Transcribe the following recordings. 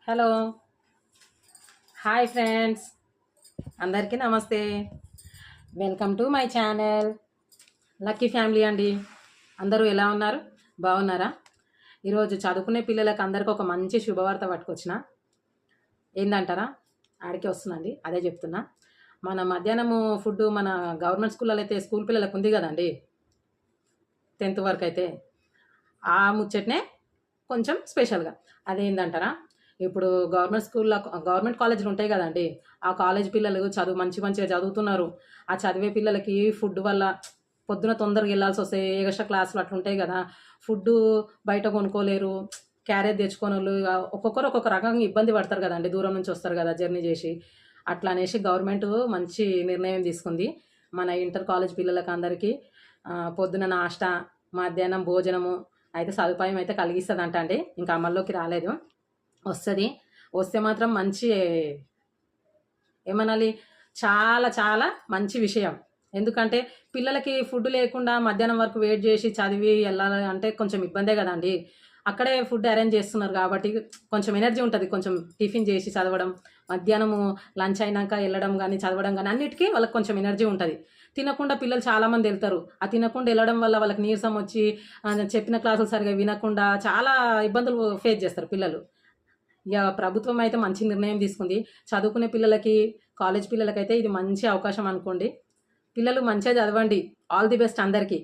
Hello hi friends, అందరికీ నమస్తే. Welcome to my channel lucky family అండి. అందరూ ఎలా ఉన్నారు? బాగున్నారా? ఈరోజు చదువుకునే పిల్లలకు అందరికీ ఒక మంచి శుభవార్త పట్టుకొచ్చిన. ఏందంటారా? ఆడికి వస్తుందండి, అదే చెప్తున్నా. మన మధ్యాహ్నము ఫుడ్ మన గవర్నమెంట్ స్కూల్లో అయితే స్కూల్ పిల్లలకు ఉంది కదండి, 10th వరకు అయితే. ఆ ముచ్చటనే కొంచెం స్పెషల్గా అదేంటంటారా, ఇప్పుడు గవర్నమెంట్ స్కూల్లో గవర్నమెంట్ కాలేజీలు ఉంటాయి కదండి, ఆ కాలేజ్ పిల్లలు మంచిగా చదువుతున్నారు. ఆ చదివే పిల్లలకి ఫుడ్ వల్ల పొద్దున తొందరగా వెళ్ళాల్సి వస్తే ఎగస్ట్రా క్లాసులు అట్లా ఉంటాయి కదా, ఫుడ్ బయట కొనుక్కోలేరు, క్యారేజ్ తెచ్చుకోని వాళ్ళు ఒక్కొక్కరు ఒక్కొక్క రకంగా ఇబ్బంది పడతారు కదండి, దూరం నుంచి వస్తారు కదా జర్నీ చేసి. అట్లా అనేసి గవర్నమెంట్ మంచి నిర్ణయం తీసుకుంది. మన ఇంటర్ కాలేజ్ పిల్లలకి అందరికీ పొద్దున నాష్టా, మధ్యాహ్నం భోజనము అయితే సదుపాయం అయితే కలిగిస్తుందంట అండి. ఇంకా అమల్లోకి రాలేదు, వస్తుంది. వస్తే మాత్రం మంచి ఏమనాలి, చాలా చాలా మంచి విషయం. ఎందుకంటే పిల్లలకి ఫుడ్ లేకుండా మధ్యాహ్నం వరకు వెయిట్ చేసి చదివి వెళ్ళాలి అంటే కొంచెం ఇబ్బందే కదండి. అక్కడే ఫుడ్ అరేంజ్ చేస్తున్నారు కాబట్టి కొంచెం ఎనర్జీ ఉంటుంది, కొంచెం టిఫిన్ చేసి చదవడం, మధ్యాహ్నము లంచ్ అయినాక వెళ్ళడం కానీ చదవడం కానీ అన్నిటికీ వాళ్ళకి కొంచెం ఎనర్జీ ఉంటుంది. తినకుండా పిల్లలు చాలామంది వెళ్తారు. ఆ తినకుండా వెళ్ళడం వల్ల వాళ్ళకి నీరసం వచ్చి చెప్పిన క్లాసులు సరిగా వినకుండా చాలా ఇబ్బందులు ఫేస్ చేస్తారు పిల్లలు. ఇక ప్రభుత్వం అయితే మంచి నిర్ణయం తీసుకుంది. చదువుకునే పిల్లలకి, కాలేజ్ పిల్లలకైతే ఇది మంచి అవకాశం అనుకోండి. పిల్లలు మంచిగా చదవండి. ఆల్ ది బెస్ట్ అందరికీ.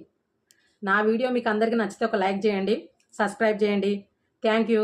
నా వీడియో మీకు అందరికీ నచ్చితే ఒక లైక్ చేయండి, సబ్స్క్రైబ్ చేయండి. Thank you.